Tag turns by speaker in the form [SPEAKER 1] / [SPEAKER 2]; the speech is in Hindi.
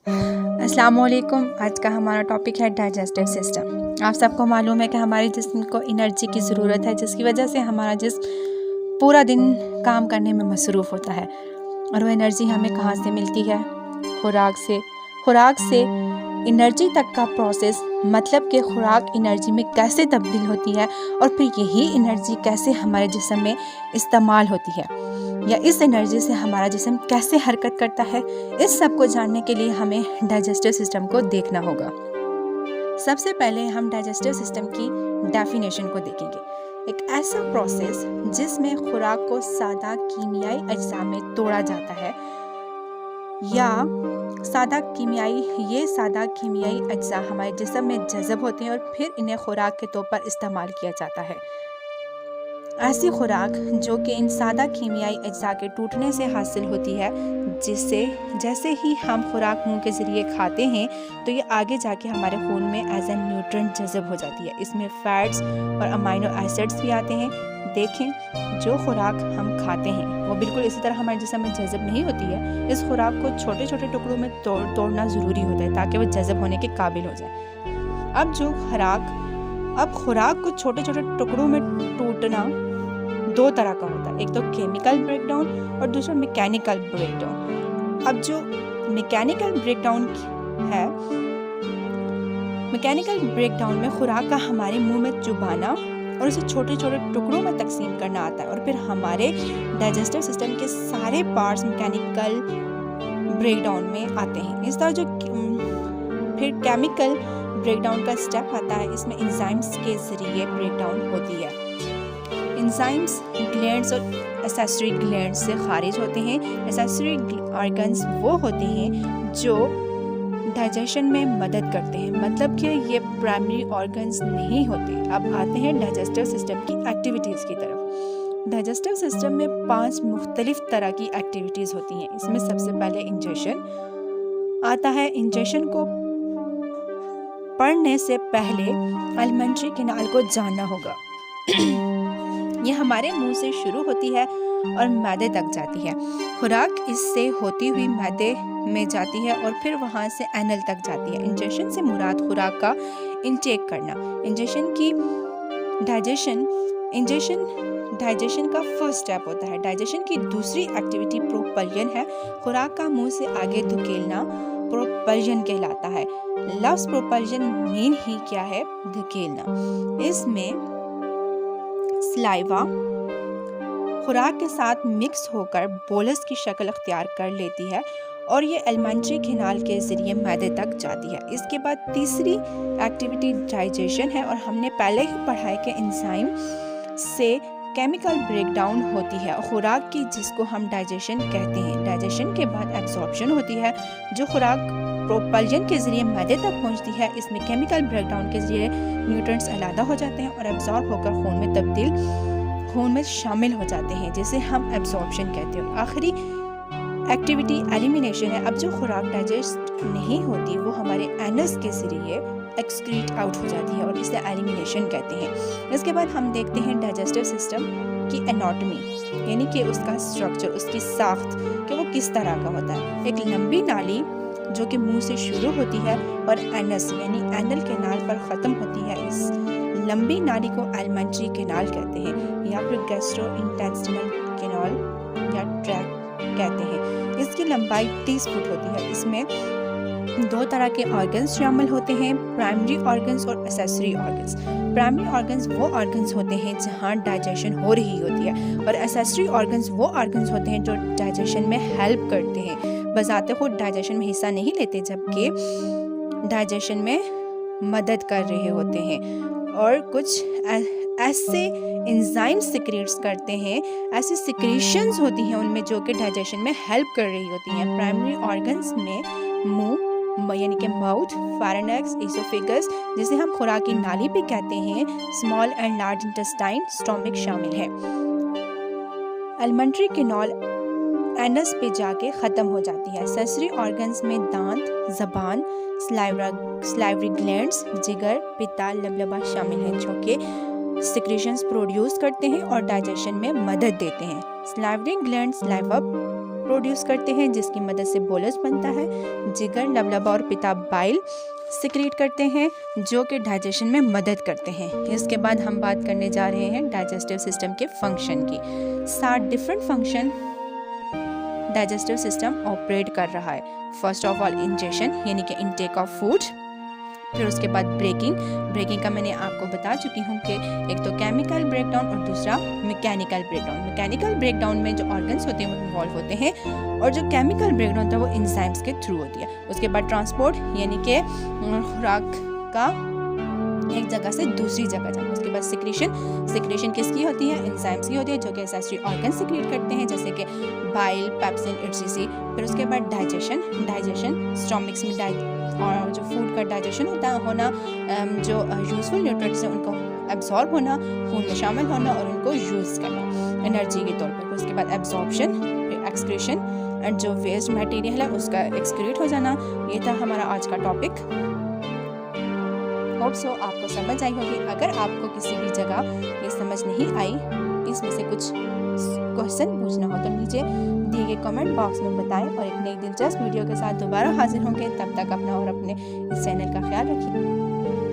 [SPEAKER 1] अस्सलामुअलैकुम। आज का हमारा टॉपिक है डाइजेस्टिव सिस्टम। आप सबको मालूम है कि हमारे जिस्म को एनर्जी की ज़रूरत है, जिसकी वजह से हमारा जिस्म पूरा दिन काम करने में मसरूफ़ होता है। और वो एनर्जी हमें कहाँ से मिलती है? खुराक से एनर्जी तक का प्रोसेस, मतलब कि खुराक एनर्जी में कैसे तब्दील होती है और फिर यही एनर्जी कैसे हमारे जिस्म में इस्तेमाल होती है, या इस एनर्जी से हमारा जिस्म कैसे हरकत करता है, इस सब को जानने के लिए हमें डाइजेस्टिव सिस्टम को देखना होगा। सबसे पहले हम डाइजेस्टिव सिस्टम की डेफिनेशन को देखेंगे। एक ऐसा प्रोसेस जिसमें खुराक को सादा कीमियाई अज्जा में तोड़ा जाता है, या सादा कीमियाई अज्जा हमारे जिस्म में जज़ब होते हैं और फिर इन्हें खुराक के तौर पर इस्तेमाल किया जाता है। ऐसी खुराक जो कि इन सादा कीमियाई अज्जा के टूटने से हासिल होती है, जिससे जैसे ही हम खुराक मुंह के ज़रिए खाते हैं तो ये आगे जाके हमारे खून में एज ए न्यूट्रेंट जज़ब हो जाती है। इसमें फैट्स और अमाइनो एसिड्स भी आते हैं। देखें, जो खुराक हम खाते हैं वो बिल्कुल इसी तरह हमारे जिस्म में जज़ब नहीं होती है। इस खुराक को छोटे छोटे टुकड़ों में तोड़ना ज़रूरी होता है ताकि वो जज़ब होने के काबिल हो जाए। अब खुराक को छोटे छोटे टुकड़ों में टूटना दो तरह का होता है, एक तो केमिकल ब्रेकडाउन और दूसरा मैकेनिकल ब्रेकडाउन। अब जो मैकेनिकल ब्रेकडाउन है, मैकेनिकल ब्रेकडाउन में खुराक का हमारे मुंह में चुबाना और उसे छोटे छोटे टुकड़ों में तकसीम करना आता है, और फिर हमारे डाइजेस्टिव सिस्टम के सारे पार्ट्स मैकेनिकल ब्रेकडाउन में आते हैं। इस तरह जो फिर केमिकल ब्रेकडाउन का स्टेप आता है, इसमें एंजाइम्स के ज़रिए ब्रेकडाउन होती है। एंजाइम्स ग्लैंड्स और एसेसरी ग्लैंड्स से खारिज होते हैं। एसेसरी ऑर्गन्स वो होते हैं जो डाइजेशन में मदद करते हैं, मतलब कि ये प्राइमरी ऑर्गन्स नहीं होते। अब आते हैं डाइजेस्टिव सिस्टम की एक्टिविटीज़ की तरफ। डाइजेस्टिव सिस्टम में 5 मुख्तलिफ तरह की एक्टिविटीज़ होती हैं। इसमें सबसे पहले इंजेशन आता है। इंजेशन को पढ़ने से पहले एलिमेंट्री कैनाल को जानना होगा। यह हमारे मुंह से शुरू होती है और मैदे तक जाती है। खुराक इससे होती हुई मैदे में जाती है और फिर वहां से एनल तक जाती है। इंजेशन से मुराद खुराक का इंटेक करना। डाइजेशन का फर्स्ट स्टेप होता है। डाइजेशन की दूसरी एक्टिविटी प्रोपल्जन है। खुराक का मुंह से आगे धकेलना प्रोपल्जन कहलाता है। लफ्ज़ प्रोपल्जन मीन ही क्या है? धकेलना। इसमें स्लाइवा खुराक के साथ मिक्स होकर बोलस की शक्ल अख्तियार कर लेती है और ये एलिमेंट्री कैनाल के ज़रिए मैदे तक जाती है। इसके बाद तीसरी एक्टिविटी डाइजेशन है, और हमने पहले ही पढ़ा है कि एंजाइम से केमिकल ब्रेकडाउन होती है खुराक की, जिसको हम डाइजेशन कहते हैं। डाइजेशन के बाद एब्जॉर्प्शन होती है, जो खुराक प्रोपल्जन के ज़रिए मैदे तक पहुंचती है। इसमें केमिकल ब्रेकडाउन के ज़रिए न्यूट्रिएंट्स अलग हो जाते हैं और एब्जॉर्ब होकर खून में शामिल हो जाते हैं, जिसे हम एब्जॉर्प्शन कहते हैं। आखिरी एक्टिविटी एलिमिनेशन है। अब जो खुराक डाइजेस्ट नहीं होती वो हमारे एनस के ज़रिए एक्सक्रीट आउट हो जाती है और इसे एलिमिनेशन कहते हैं। इसके बाद हम देखते हैं डाइजेस्टिव सिस्टम की एनाटॉमी, यानी कि उसका स्ट्रक्चर, उसकी साख्त, कि वो किस तरह का होता है। एक लंबी नाली जो कि मुंह से शुरू होती है और एनस यानी एनल कैनाल पर ख़त्म होती है। इस लंबी नाली को एलिमेंट्री कैनाल कहते हैं, या फिर गैस्ट्रोइंटेस्टिनल कैनाल या ट्रैक कहते हैं। इसकी लंबाई 30 फुट होती है। इसमें 2 तरह के ऑर्गन्स शामिल होते हैं, प्राइमरी ऑर्गन्स और एसेसरी ऑर्गन्स। प्राइमरी ऑर्गन्स वो ऑर्गन्स होते हैं जहाँ डाइजेशन हो रही होती है, और एसेसरी ऑर्गन्स वो ऑर्गन्स होते हैं जो डाइजेशन में हेल्प करते हैं, बजाते खुद डाइजेशन में हिस्सा नहीं लेते, जबकि डाइजेशन में मदद कर रहे होते हैं। और कुछ ऐसे एंजाइम सिक्रेट्स करते हैं, ऐसी सिक्रेशंस होती हैं उनमें जो कि डाइजेशन में हेल्प कर रही होती हैं। प्राइमरी ऑर्गन्स में मुंह यानी कि माउथ, फारेंक्स, इसोफेगस, जिसे हम खुराक की नाली भी कहते हैं, small and large intestine, stomach शामिल है। एलिमेंट्री कैनाल एनस पे जाके ख़त्म हो जाती है। सेंसरी ऑर्गन्स में दांत, ज़बान, स्लाइवरी ग्लैंड्स, जिगर, पित्ता, लबलबा शामिल हैं, जो कि सिक्रेशंस प्रोड्यूस करते हैं और डाइजेशन में मदद देते हैं। स्लाइवरी ग्लैंड सलाइवा प्रोड्यूस करते हैं जिसकी मदद से बोलस बनता है। जिगर, लबलबा और पिता बाइल सिक्रीट करते हैं जो कि डाइजेशन में मदद करते हैं। इसके बाद हम बात करने जा रहे हैं डाइजेस्टिव सिस्टम के फंक्शन की। 7 different function digestive system operate कर रहा है। फर्स्ट ऑफ ऑल इंजेशन यानी कि इनटेक ऑफ फूड, फिर उसके बाद ब्रेकिंग का मैंने आपको बता चुकी हूँ कि एक तो केमिकल ब्रेकडाउन और दूसरा मैकेनिकल ब्रेकडाउन। मैकेनिकल ब्रेकडाउन में जो ऑर्गन्स होते हैं वो इन्वॉल्व होते हैं और जो केमिकल ब्रेकडाउन होता है वो एंजाइम्स के थ्रू होती है। उसके बाद ट्रांसपोर्ट यानी कि खुराक का एक जगह से दूसरी जगह जाना। उसके बाद सिक्रीशन किसकी होती है? एंजाइम्स की होती है जो कि एसेसरी ऑर्गन सिक्रीट करते हैं जैसे कि बाइल, पेप्सिन, etc। फिर उसके बाद डाइजेशन स्टोमिक्स में और जो फूड का डाइजेशन होना, जो यूजफुल न्यूट्रिएंट्स हैं उनको एब्जॉर्ब होना, खून में शामिल होना और उनको यूज़ करना एनर्जी के तौर पर। उसके बाद एब्जॉर्प्शन, फिर एक्सक्रीशन एंड जो वेस्ट मटेरियल है उसका एक्सक्रीट हो जाना। ये था हमारा आज का टॉपिक। होप सो आपको समझ आई होगी। अगर आपको किसी भी जगह ये समझ नहीं आई, इसमें से कुछ क्वेश्चन पूछना हो तो नीचे दिए गए कमेंट बॉक्स में बताएं और एक नई दिलचस्प वीडियो के साथ दोबारा हाजिर होंगे। तब तक अपना और अपने इस चैनल का ख्याल रखिए।